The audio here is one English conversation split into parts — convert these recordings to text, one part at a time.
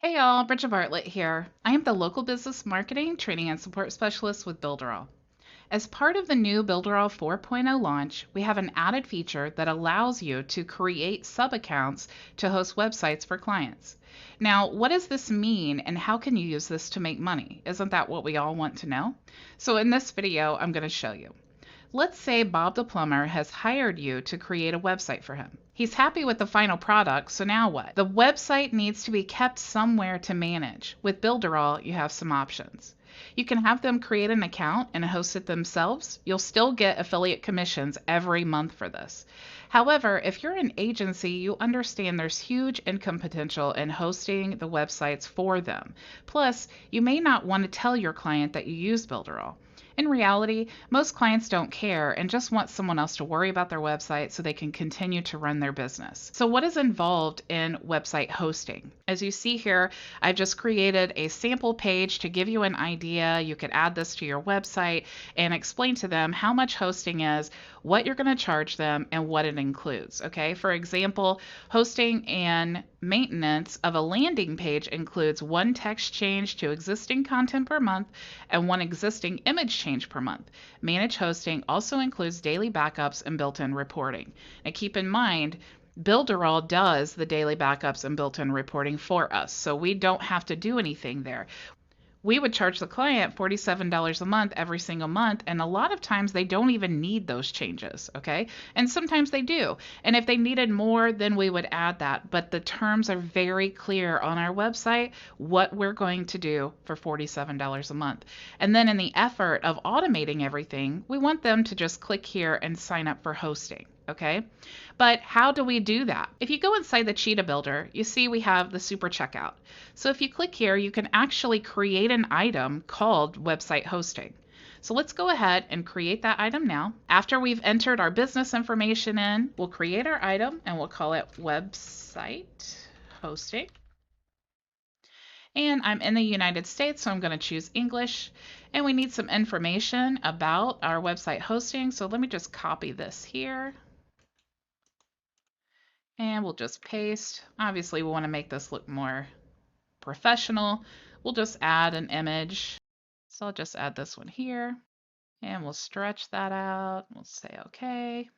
Hey y'all, Bridget Bartlett here. I am the local business marketing, training, and support specialist with Builderall. As part of the new Builderall 4.0 launch, we have an added feature that allows you to create sub-accounts to host websites for clients. Now, what does this mean and how can you use this to make money? Isn't that what we all want to know? So in this video, I'm going to show you. Let's say Bob the plumber has hired you to create a website for him. He's happy with the final product, so now what? The website needs to be kept somewhere to manage. With Builderall, you have some options. You can have them create an account and host it themselves. You'll still get affiliate commissions every month for this. However, if you're an agency, you understand there's huge income potential in hosting the websites for them. Plus, you may not want to tell your client that you use Builderall. In reality, most clients don't care and just want someone else to worry about their website so they can continue to run their business. So what is involved in website hosting? As you see here, I've just created a sample page to give you an idea. You could add this to your website and explain to them how much hosting is, what you're going to charge them, and what it includes. Okay, for example, hosting and maintenance of a landing page includes one text change to existing content per month and one existing image change per month. Managed hosting also includes daily backups and built-in reporting. Now keep in mind, Builderall does the daily backups and built-in reporting for us, so we don't have to do anything there. We would charge the client $47 a month every single month, and a lot of times they don't even need those changes, okay? And sometimes they do. And if they needed more, then we would add that. But the terms are very clear on our website what we're going to do for $47 a month. And then in the effort of automating everything, we want them to just click here and sign up for hosting. Okay, but how do we do that? If you go inside the Cheetah Builder, you see we have the super checkout. So if you click here, you can actually create an item called website hosting. So let's go ahead and create that item now. After we've entered our business information in, we'll create our item and we'll call it website hosting. And I'm in the United States, so I'm going to choose English. And we need some information about our website hosting. So let me just copy this here. And we'll just paste. Obviously, we want to make this look more professional. We'll just add an image. So I'll just add this one here. And we'll stretch that out. We'll say OK.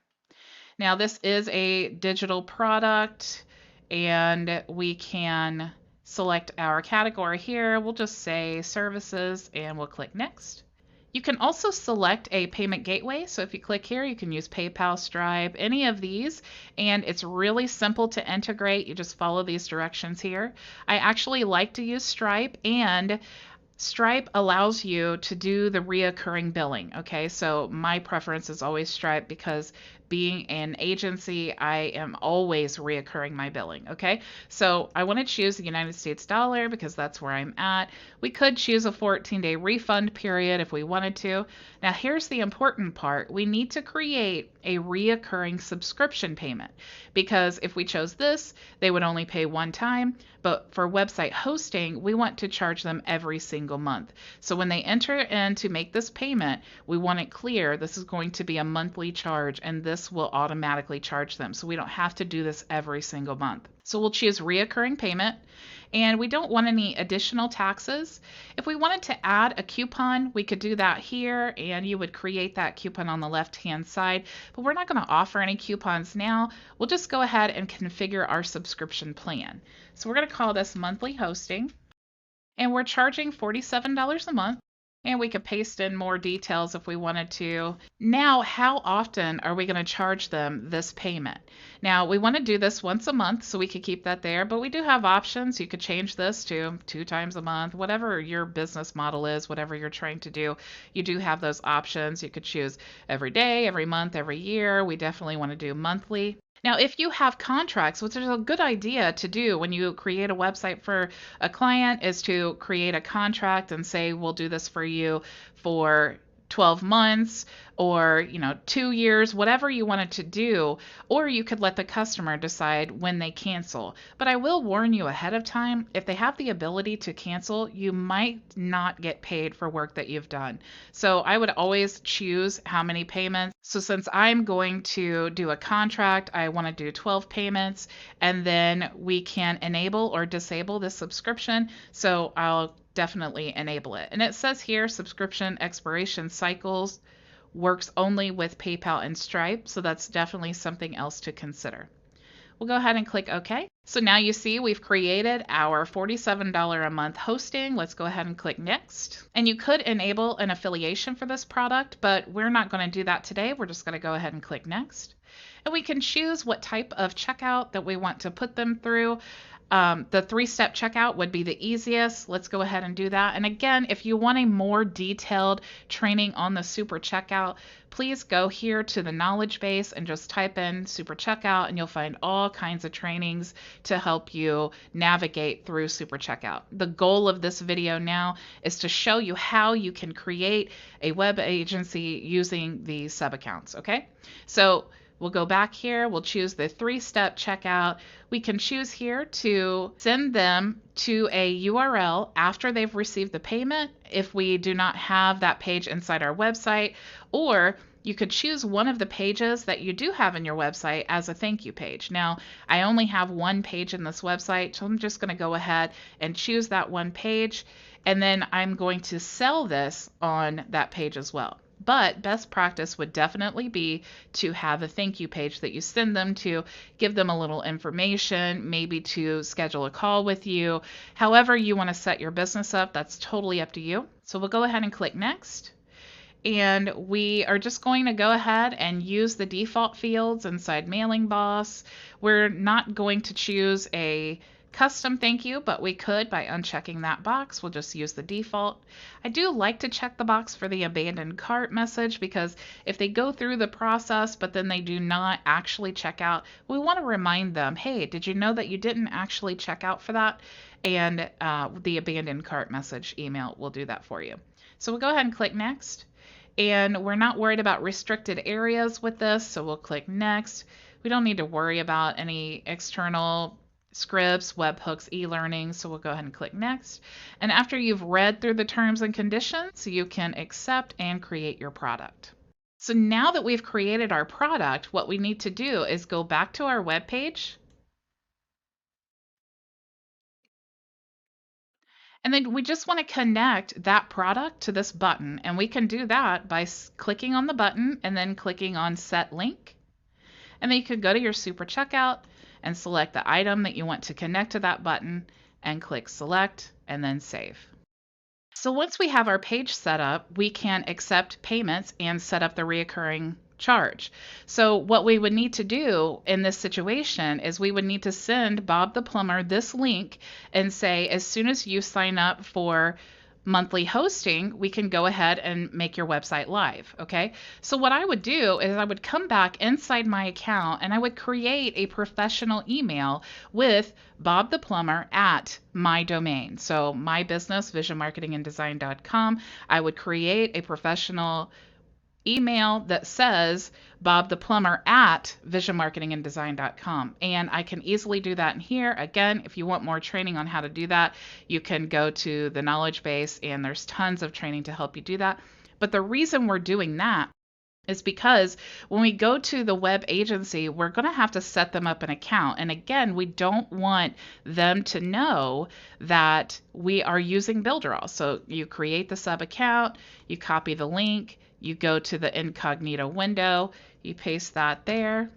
Now, this is a digital product, and we can select our category here. We'll just say services, and we'll click next. You can also select a payment gateway. So if you click here, you can use PayPal, Stripe, any of these, and it's really simple to integrate. You just follow these directions here. I actually like to use Stripe, and Stripe allows you to do the reoccurring billing. Okay, so my preference is always Stripe because being an agency, I am always reoccurring my billing. Okay, so I want to choose the United States dollar because that's where I'm at. We could choose a 14-day refund period if we wanted to. Now, here's the important part. We need to create a reoccurring subscription payment because if we chose this, they would only pay one time. But for website hosting, we want to charge them every single month. So when they enter in to make this payment, we want it clear this is going to be a monthly charge, and this will automatically charge them. So we don't have to do this every single month. So we'll choose reoccurring payment, and we don't want any additional taxes. If we wanted to add a coupon, we could do that here, and you would create that coupon on the left-hand side, but we're not going to offer any coupons now. We'll just go ahead and configure our subscription plan. So we're going to call this monthly hosting, and we're charging $47 a month. And we could paste in more details if we wanted to. Now, how often are we going to charge them this payment? Now, we want to do this once a month, so we could keep that there, but we do have options. You could change this to 2 times a month, whatever your business model is, whatever you're trying to do. You do have those options. You could choose every day, every month, every year. We definitely want to do monthly. Now, if you have contracts, which is a good idea to do when you create a website for a client, is to create a contract and say, we'll do this for you for 12 months or 2 years, whatever you wanted to do, or you could let the customer decide when they cancel. But I will warn you ahead of time, if they have the ability to cancel, you might not get paid for work that you've done. So I would always choose how many payments. So since I'm going to do a contract, I want to do 12 payments, and then we can enable or disable the subscription. So I'll definitely enable it. And it says here subscription expiration cycles works only with PayPal and Stripe, so that's definitely something else to consider. We'll go ahead and click OK. So now you see we've created our $47 a month hosting. Let's go ahead and click Next. And you could enable an affiliation for this product, but we're not going to do that today. We're just going to go ahead and click Next. And we can choose what type of checkout that we want to put them through. The 3-step checkout would be the easiest. Let's go ahead and do that. And again, if you want a more detailed training on the super checkout, please go here to the knowledge base and just type in super checkout, and you'll find all kinds of trainings to help you navigate through super checkout. The goal of this video now is to show you how you can create a web agency using these sub accounts. Okay, so we'll go back here, we'll choose the 3-step checkout. We can choose here to send them to a URL after they've received the payment if we do not have that page inside our website, or you could choose one of the pages that you do have in your website as a thank you page. Now, I only have one page in this website, so I'm just going to go ahead and choose that one page, and then I'm going to sell this on that page as well. But best practice would definitely be to have a thank you page that you send them to, give them a little information, maybe to schedule a call with you. However you want to set your business up, that's totally up to you. So we'll go ahead and click Next. And we are just going to go ahead and use the default fields inside Mailing Boss. We're not going to choose a custom thank you, but we could by unchecking that box. We'll just use the default. I do like to check the box for the abandoned cart message, because if they go through the process but then they do not actually check out, we want to remind them, hey, did you know that you didn't actually check out for that? And the abandoned cart message email will do that for you. So we'll go ahead and click Next. And we're not worried about restricted areas with this, so we'll click Next. We don't need to worry about any external scripts, webhooks, e-learning, so we'll go ahead and click Next. And after you've read through the terms and conditions, you can accept and create your product. So now that we've created our product, what we need to do is go back to our web page. And then we just want to connect that product to this button, and we can do that by clicking on the button and then clicking on Set Link. And then you could go to your super checkout and select the item that you want to connect to that button and click Select and then Save. So once we have our page set up, we can accept payments and set up the reoccurring charge. So what we would need to do in this situation is we would need to send Bob the plumber this link and say, as soon as you sign up for monthly hosting, we can go ahead and make your website live. Okay, so what I would do is I would come back inside my account and I would create a professional email with Bob the plumber at my domain. So my business, visionmarketinganddesign.com. I would create a professional email that says Bob the plumber at visionmarketinganddesign.com, and I can easily do that in here. Again, if you want more training on how to do that, you can go to the knowledge base, and there's tons of training to help you do that. But the reason we're doing that is because when we go to the web agency, we're going to have to set them up an account. And again, we don't want them to know that we are using Builderall. So you create the sub account, you copy the link, you go to the incognito window, you paste that there.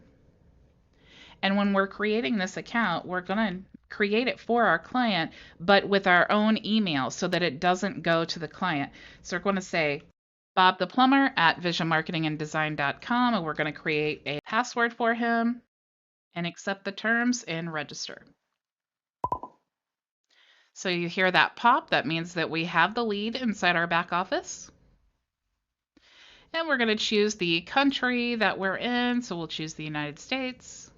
And when we're creating this account, we're going to create it for our client, but with our own email so that it doesn't go to the client. So we're going to say Bob the plumber at visionmarketinganddesign.com, and we're going to create a password for him and accept the terms and register. So you hear that pop, that means that we have the lead inside our back office. And we're going to choose the country that we're in, so we'll choose the United States.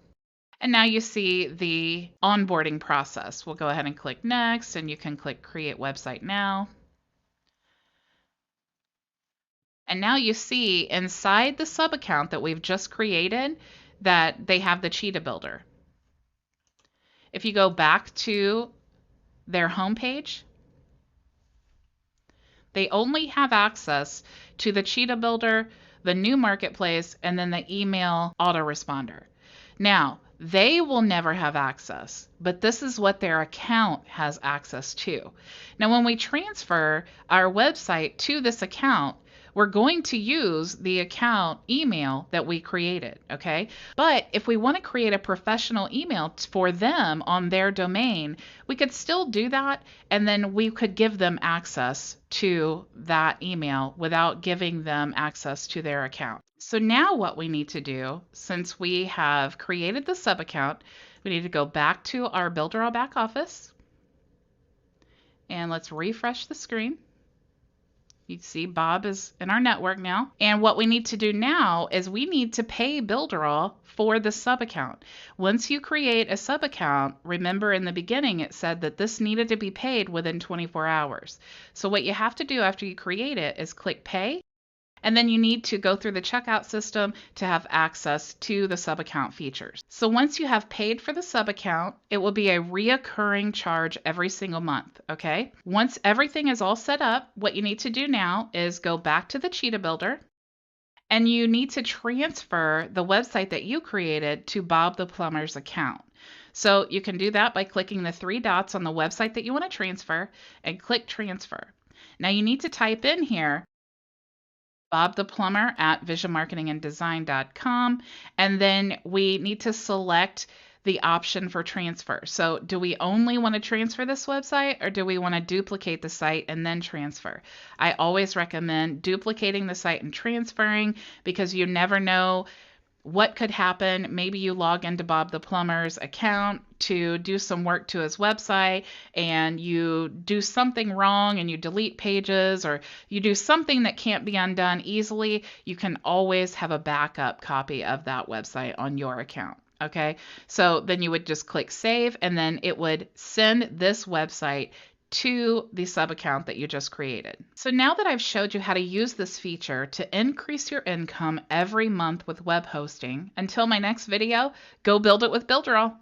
And now you see the onboarding process. We'll go ahead and click Next, and you can click Create Website Now. And now you see inside the sub account that we've just created that they have the Cheetah Builder. If you go back to their homepage, they only have access to the Cheetah Builder, the new marketplace, and then the email autoresponder. Now, they will never have access, but this is what their account has access to. Now, when we transfer our website to this account, we're going to use the account email that we created, okay? But if we want to create a professional email for them on their domain, we could still do that, and then we could give them access to that email without giving them access to their account. So now what we need to do, since we have created the sub account, we need to go back to our Builderall back office, and let's refresh the screen. You see Bob is in our network now. And what we need to do now is we need to pay Builderall for the sub account. Once you create a sub account, remember in the beginning it said that this needed to be paid within 24 hours. So what you have to do after you create it is click pay. And then you need to go through the checkout system to have access to the sub account features. So once you have paid for the sub account, it will be a reoccurring charge every single month, okay? Once everything is all set up, what you need to do now is go back to the Cheetah Builder, and you need to transfer the website that you created to Bob the Plumber's account. So you can do that by clicking the 3 dots on the website that you want to transfer and click transfer. Now you need to type in here Bob the Plumber at visionmarketinganddesign.com, and then we need to select the option for transfer. So do we only want to transfer this website, or do we want to duplicate the site and then transfer? I always recommend duplicating the site and transferring, because you never know what could happen. Maybe you log into Bob the Plumber's account to do some work to his website, and you do something wrong and you delete pages, or you do something that can't be undone easily. You can always have a backup copy of that website on your account. Okay, so then you would just click save, and then it would send this website to the sub account that you just created. So now that I've showed you how to use this feature to increase your income every month with web hosting, until my next video, go build it with Builderall.